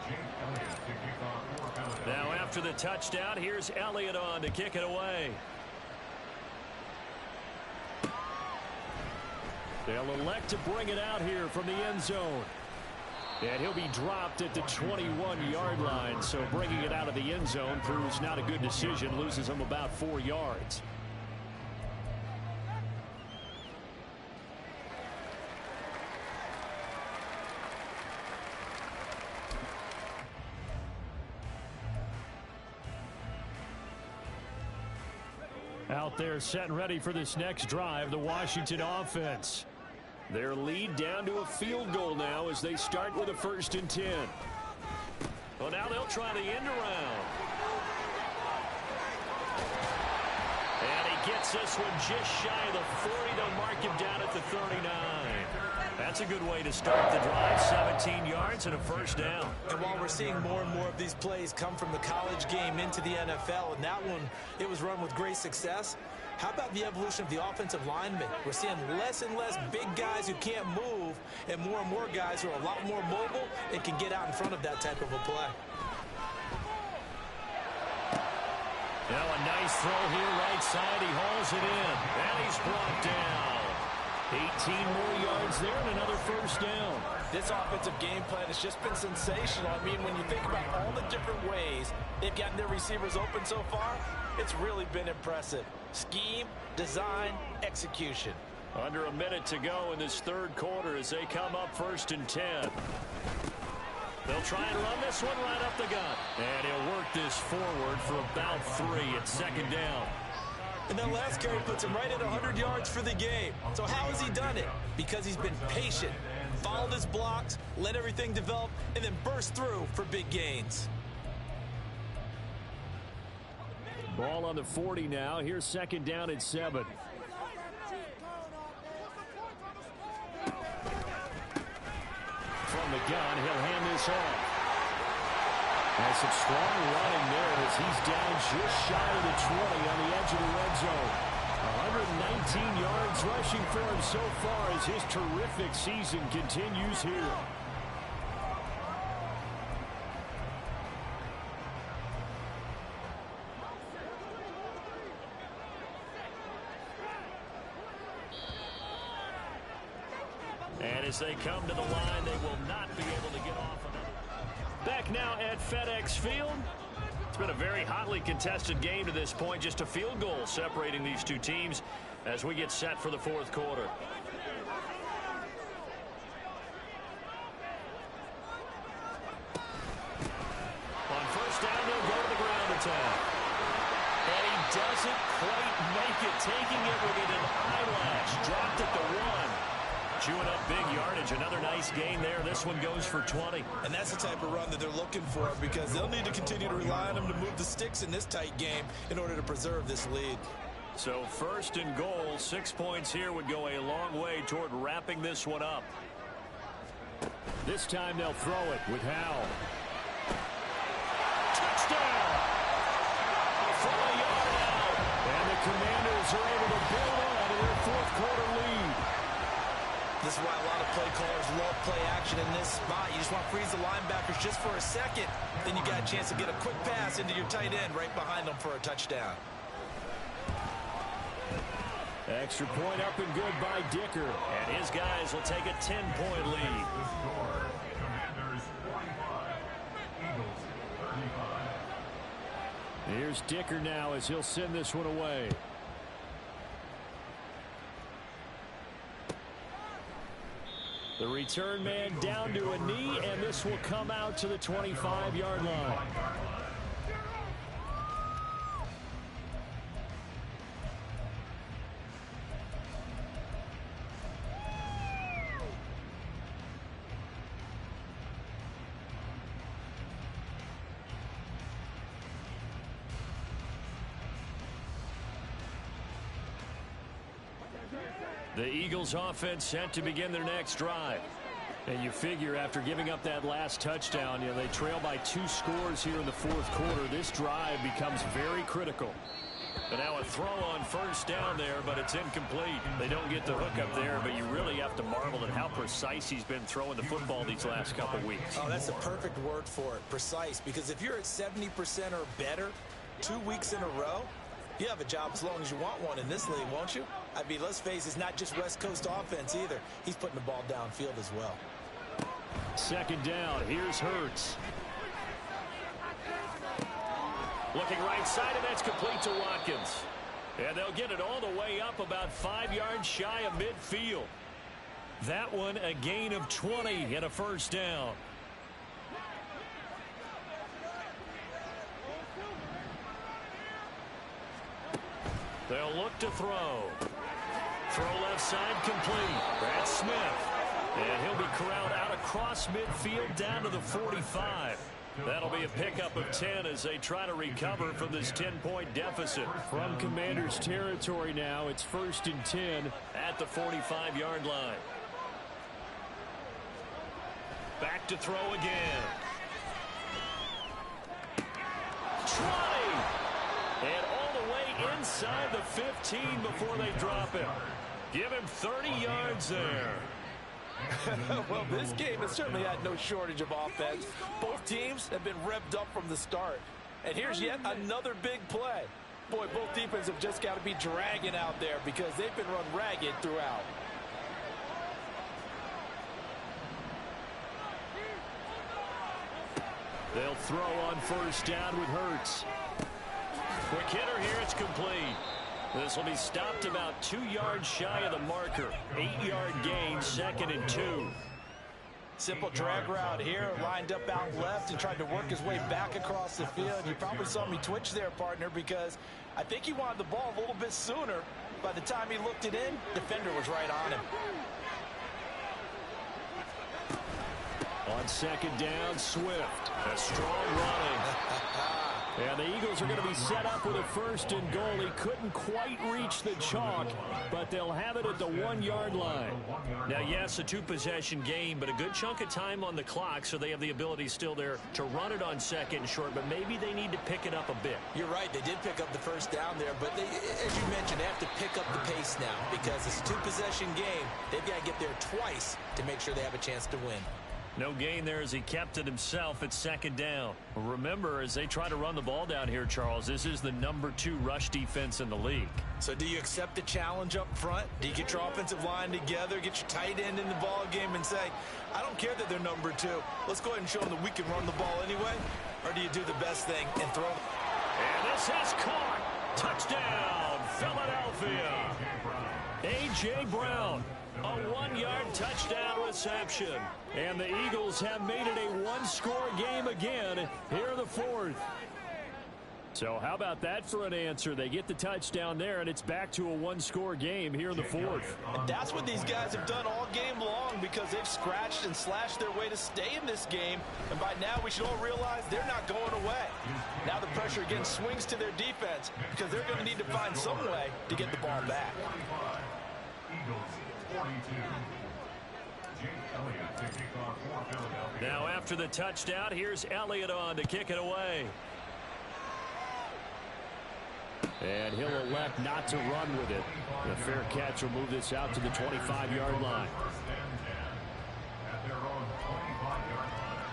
Jake Elliott to kick off for Philadelphia. Now after the touchdown, here's Elliott on to kick it away. They'll elect to bring it out here from the end zone. And he'll be dropped at the 21-yard line, so bringing it out of the end zone proves not a good decision, loses him about 4 yards. Out there set and ready for this next drive, the Washington offense. Their lead down to a field goal now as they start with a 1st and 10. Well, now they'll try the end around. And he gets this one just shy of the 40. They'll mark him down at the 39. That's a good way to start the drive. 17 yards and a 1st down. And while we're seeing more and more of these plays come from the college game into the NFL, and that one, it was run with great success. How about the evolution of the offensive linemen? We're seeing less and less big guys who can't move and more guys who are a lot more mobile and can get out in front of that type of a play. Now a nice throw here right side. He hauls it in. And he's brought down. 18 more yards there and another 1st down. This offensive game plan has just been sensational. I mean, when you think about all the different ways they've gotten their receivers open so far, it's really been impressive. Scheme, design, execution. Under a minute to go in this third quarter as they come up 1st and 10. They'll try and run this one right up the gut. And he'll work this forward for about 3 at 2nd down. And that last carry puts him right at 100 yards for the game. So how has he done it? Because he's been patient, followed his blocks, let everything develop, and then burst through for big gains. Ball on the 40 now. Here's 2nd down at 7. From the gun, he'll hand this off. Has some strong running there as he's down just shy of the 20 on the edge of the red zone. 119 yards rushing for him so far as his terrific season continues here. And as they come to the line, they will not be able to get off another. Back now at FedEx Field. It's been a very hotly contested game to this point. Just a field goal separating these two teams as we get set for the fourth quarter. On 1st down, they'll go to the ground. doesn't quite make it, taking it within an eyelash. Dropped at the 1. Chewing up big yardage. Another nice gain there. This one goes for 20. And that's the type of run that they're looking for, because they'll need to continue to rely on him to move the sticks in this tight game in order to preserve this lead. So 1st and goal, 6 points here would go a long way toward wrapping this one up. This time they'll throw it with Howell. Touchdown! From a yard out. And the Commanders are able to build on to their 4th quarter lead. This is why a lot of play callers love play action in this spot. You just want to freeze the linebackers just for a second. Then you got a chance to get a quick pass into your tight end right behind them for a touchdown. Extra point up and good by Dicker. And his guys will take a 10-point lead. The score, Commanders 45, Eagles 35. Here's Dicker now as he'll send this one away. The return man down to a knee, and this will come out to the 25-yard line. The Eagles offense set to begin their next drive. And you figure after giving up that last touchdown, they trail by 2 scores here in the 4th quarter. This drive becomes very critical. But now a throw on 1st down there, but it's incomplete. They don't get the hook up there, but you really have to marvel at how precise he's been throwing the football these last couple weeks. Oh, that's the perfect word for it, precise. Because if you're at 70% or better 2 weeks in a row, you have a job as long as you want one in this league, won't you? I mean, let's face it, it's not just West Coast offense either. He's putting the ball downfield as well. 2nd down. Here's Hurts. Looking right side, and that's complete to Watkins. And they'll get it all the way up about 5 yards shy of midfield. That one a gain of 20 and a 1st down. They'll look to throw. Throw left side complete. That's Smith. And he'll be corralled out across midfield down to the 45. That'll be a pickup of 10 as they try to recover from this 10-point deficit. From Commanders territory now, it's 1st and 10 at the 45-yard line. Back to throw again. 20! And all the way inside the 15 before they drop him. Give him 30 yards there. Well, this game has certainly had no shortage of offense. Both teams have been revved up from the start. And here's yet another big play. Boy, both defenses have just got to be dragging out there because they've been run ragged throughout. They'll throw on 1st down with Hurts. Quick hitter here, it's complete. This will be stopped about 2 yards shy of the marker. 8-yard gain, 2nd and 2. Simple drag route here, lined up out left and tried to work his way back across the field. You probably saw me twitch there, partner, because I think he wanted the ball a little bit sooner. By the time he looked it in, defender was right on him. On 2nd down, Swift. A strong running. And the Eagles are going to be set up with a 1st and goal. He couldn't quite reach the chalk, but they'll have it at the 1-yard line. Now, yes, a 2-possession game, but a good chunk of time on the clock, so they have the ability still there to run it on 2nd and short, but maybe they need to pick it up a bit. You're right. They did pick up the 1st down there, but they, as you mentioned, they have to pick up the pace now because it's a 2-possession game. They've got to get there twice to make sure they have a chance to win. No gain there as he kept it himself at 2nd down. Remember, as they try to run the ball down here, Charles, this is the number 2 rush defense in the league. So do you accept the challenge up front? Do you get your offensive line together, get your tight end in the ball game and say, I don't care that they're number 2. Let's go ahead and show them that we can run the ball anyway? Or do you do the best thing and throw? And this is caught. Touchdown, Philadelphia. A.J. Brown. A 1-yard touchdown reception. And the Eagles have made it a 1-score game again here in the 4th. So how about that for an answer? They get the touchdown there, and it's back to a one-score game here in the fourth. And that's what these guys have done all game long, because they've scratched and slashed their way to stay in this game. And by now, we should all realize they're not going away. Now the pressure again swings to their defense, because they're going to need to find some way to get the ball back. Eagles 42. Jake Elliott to kick off for Philadelphia. Now after the touchdown, here's Elliott on to kick it away. And he'll elect not to run with it. The fair catch will move this out to the 25-yard line. First and 10 at their own 25-yard line.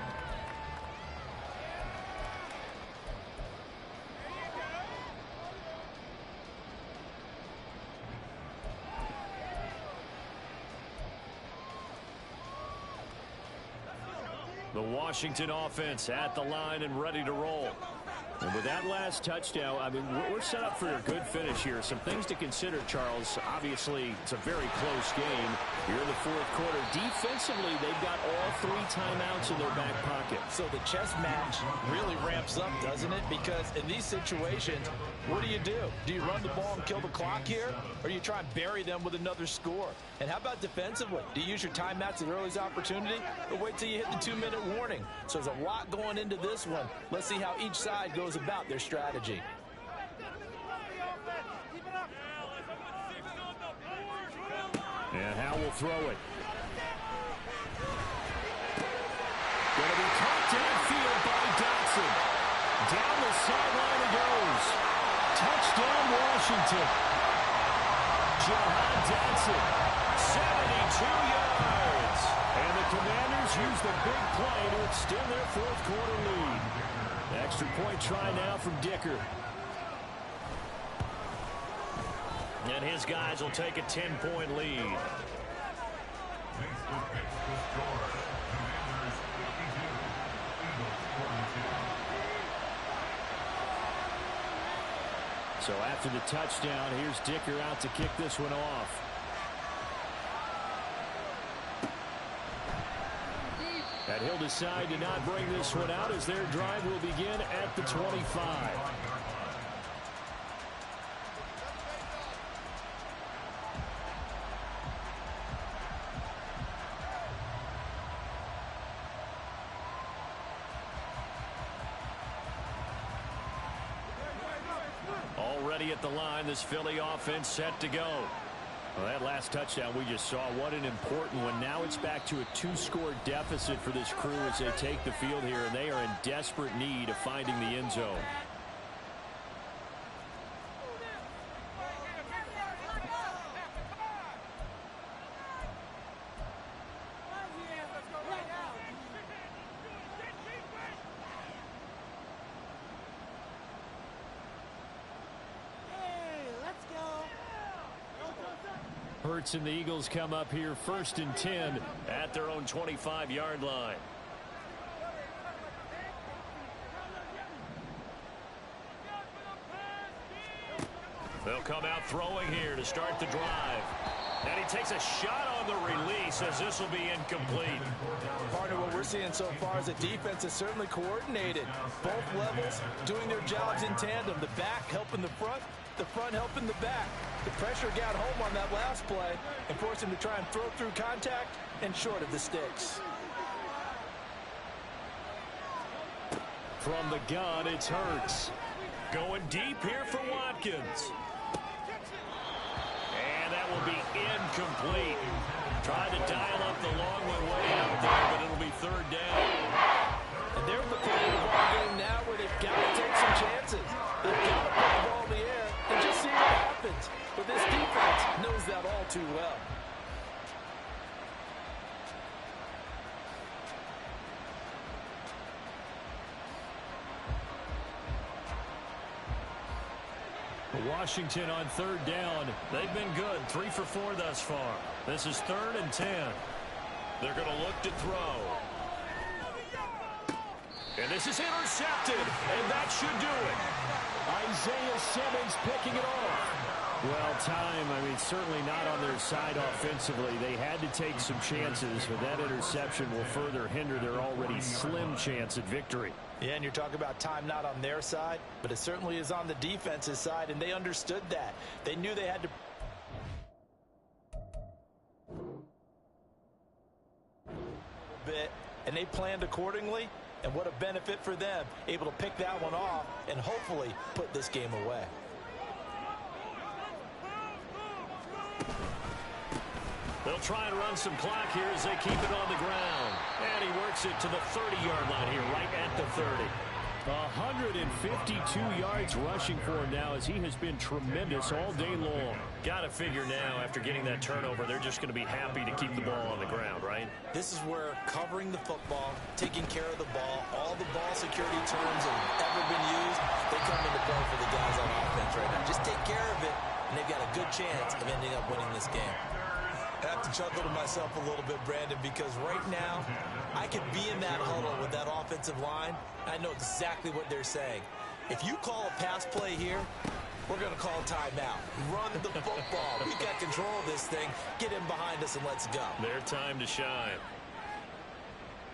The Washington offense at the line and ready to roll. And with that last touchdown, I mean, we're set up for a good finish here. Some things to consider, Charles. Obviously, it's a very close game. Here in the fourth quarter, defensively, they've got all 3 timeouts in their back pocket. So the chess match really ramps up, doesn't it? Because in these situations, what do? Do you run the ball and kill the clock here? Or do you try and bury them with another score? And how about defensively? Do you use your timeouts at earliest opportunity, or wait till you hit the 2-minute warning? So there's a lot going into this one. Let's see how each side goes about their strategy. And Howe will throw it. Going to be caught downfield by Dotson. Down the sideline it goes. Touchdown, Washington. Jahan Dotson, 72 yards. And the Commanders use the big play to extend their fourth quarter lead. Extra point try now from Dicker. And his guys will take a 10-point lead. Makes the pitch to score. Commanders 52. Eagles 42. So after the touchdown, here's Dicker out to kick this one off. And he'll decide to not bring this one out as their drive will begin at the 25. Already at the line, this Philly offense set to go. Well, that last touchdown we just saw, what an important one. Now it's back to a 2-score deficit for this crew as they take the field here, and they are in desperate need of finding the end zone. Hurts and the Eagles come up here 1st and 10 at their own 25-yard line. They'll come out throwing here to start the drive. And he takes a shot on the release as this will be incomplete. Partner, what we're seeing so far is the defense is certainly coordinated. Both levels doing their jobs in tandem. The back helping the front helping the back. The pressure got home on that last play and forced him to try and throw through contact and short of the sticks. From the gun, it's Hurts. Going deep here for Watkins. And that will be incomplete. Tried to dial up the long one way out there, but it'll be 3rd down. And they're at the point of the ball game now where they've got to take some chances. They've got to put the ball in the air and just see what happens. But this defense knows that all too well. Washington on 3rd down. They've been good. 3 for 4 thus far. This is 3rd and 10. They're going to look to throw. And this is intercepted. And that should do it. Isaiah Simmons picking it off. Well, time, certainly not on their side offensively. They had to take some chances, but that interception will further hinder their already slim chance at victory. Yeah, and you're talking about time not on their side, but it certainly is on the defense's side, and they understood that. They knew they had to bit, and they planned accordingly, and what a benefit for them, able to pick that one off and hopefully put this game away. They'll try and run some clock here as they keep it on the ground. And he works it to the 30-yard line here, right at the 30. 152 yards rushing for him now as he has been tremendous all day long. Got to figure now, after getting that turnover, they're just going to be happy to keep the ball on the ground, right? This is where covering the football, taking care of the ball, all the ball security terms have ever been used, they come into play for the guys on offense right now. Just take care of it, and they've got a good chance of ending up winning this game. I have to chuckle to myself a little bit, Brandon, because right now I could be in that huddle with that offensive line. I know exactly what they're saying. If you call a pass play here, we're going to call timeout. Run the football. We got control of this thing. Get in behind us and let's go. Their time to shine.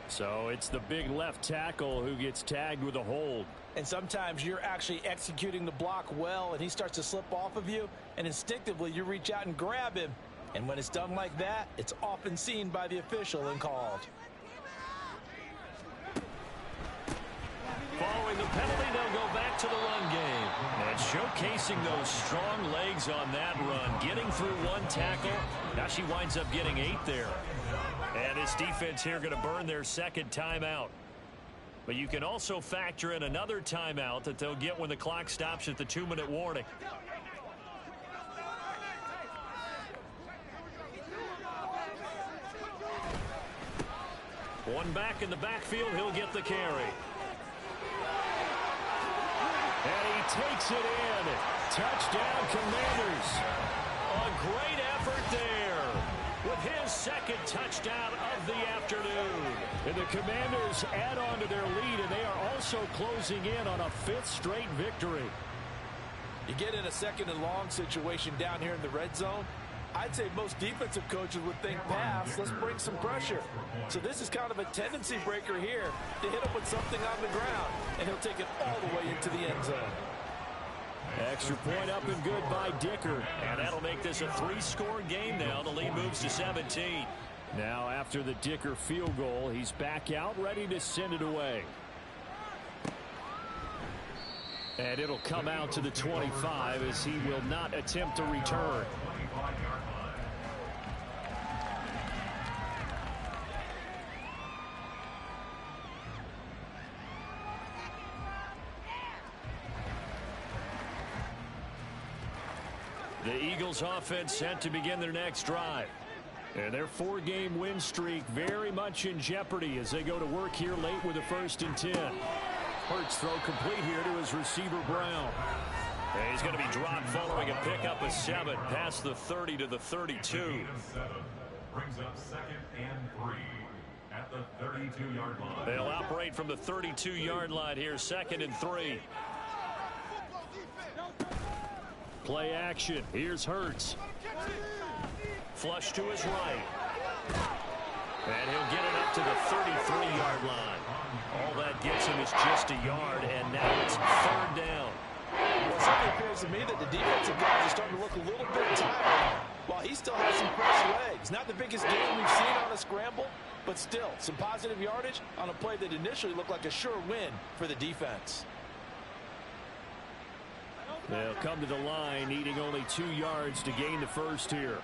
So it's the big left tackle who gets tagged with a hold. And sometimes you're actually executing the block well, and he starts to slip off of you, and instinctively you reach out and grab him. And when it's done like that, it's often seen by the official and called. Following the penalty, they'll go back to the run game. And showcasing those strong legs on that run, getting through one tackle. Now she winds up getting 8 there. And this defense here going to burn their second timeout. But you can also factor in another timeout that they'll get when the clock stops at the 2-minute warning. One back in the backfield, he'll get the carry. And he takes it in. Touchdown, Commanders. A great effort there with his second touchdown of the afternoon. And the Commanders add on to their lead, and they are also closing in on a 5th straight victory. You get in a second and long situation down here in the red zone, I'd say most defensive coaches would think pass, let's bring some pressure. So this is kind of a tendency breaker here to hit him with something on the ground, and he'll take it all the way into the end zone. Extra point up and good by Dicker. And that'll make this a 3-score game now. The lead moves to 17. Now after the Dicker field goal, he's back out ready to send it away. And it'll come out to the 25 as he will not attempt to return. The Eagles offense set to begin their next drive. And their 4-game win streak very much in jeopardy as they go to work here late with a 1st and 10. Hurts throw complete here to his receiver Brown. And he's going to be dropped following a pickup of 7 past the 30 to the 32. Brings up 2nd and 3 at the 32-yard line. They'll operate from the 32-yard line here, 2nd and 3. Play action. Here's Hurts. Flush to his right. And he'll get it up to the 33-yard line. All that gets him is just a yard, and now it's 3rd down. Well, it certainly appears to me that the defensive guys are starting to look a little bit tired while he still has some fresh legs. Not the biggest game we've seen on a scramble, but still some positive yardage on a play that initially looked like a sure win for the defense. They'll come to the line, needing only 2 yards to gain the first here.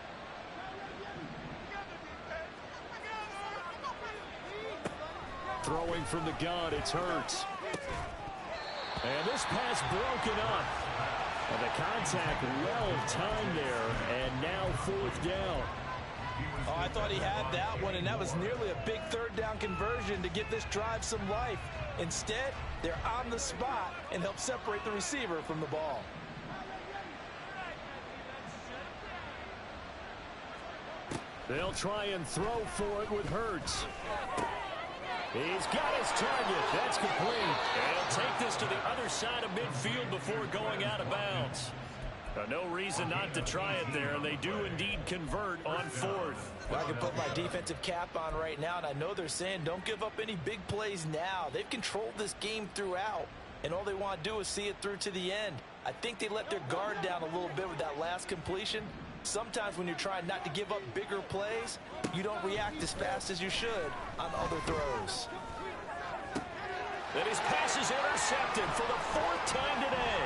Throwing from the gun, it's Hurts. And this pass broken up. And the contact well timed there, and now 4th down. Oh, I thought he had that one, and that was nearly a big 3rd down conversion to give this drive some life. Instead, they're on the spot and help separate the receiver from the ball. They'll try and throw for it with Hurts. He's got his target. That's complete. And he'll take this to the other side of midfield before going out of bounds. No reason not to try it there, and they do indeed convert on fourth. Well, I can put my defensive cap on right now, and I know they're saying don't give up any big plays now. They've controlled this game throughout, and all they want to do is see it through to the end. I think they let their guard down a little bit with that last completion. Sometimes when you're trying not to give up bigger plays, you don't react as fast as you should on other throws. And his pass is intercepted for the fourth time today.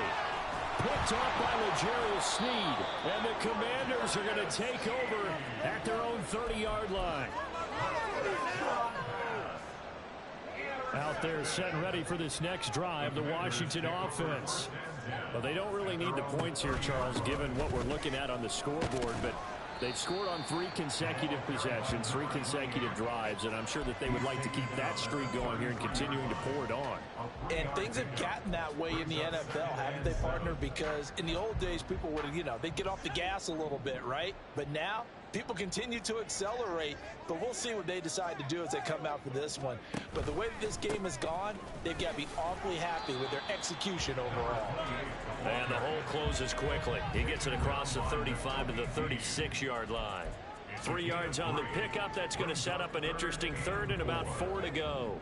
Picked off by L'Jarius Sneed. And the Commanders are going to take over at their own 30-yard line. Out there set and ready for this next drive, the Washington offense. Well, they don't really need the points here, Charles, given what we're looking at on the scoreboard, but they've scored on 3 consecutive possessions, 3 consecutive drives, and I'm sure that they would like to keep that streak going here and continuing to pour it on. And things have gotten that way in the NFL, haven't they, partner? Because in the old days, people would, they'd get off the gas a little bit, right? But now, people continue to accelerate, but we'll see what they decide to do as they come out for this one. But the way that this game has gone, they've got to be awfully happy with their execution overall. And the hole closes quickly. He gets it across the 35 to the 36-yard line. 3 yards on the pickup. That's going to set up an interesting third and about 4 to go.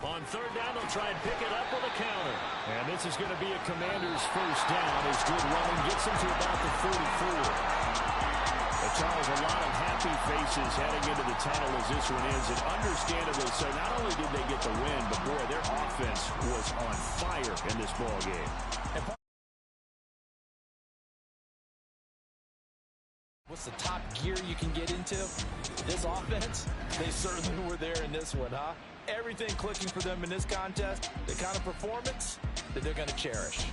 On third down, they'll try and pick it up with a counter. And this is going to be a Commander's first down as good running gets them to about the 44. But Charles, a lot of happy faces heading into the tunnel as this one is, and understandably so. Not only did they get the win, but boy, their offense was on fire in this ball game. What's the top gear you can get into? This offense, they certainly were there in this one, huh? Everything clicking for them in this contest, the kind of performance that they're going to cherish.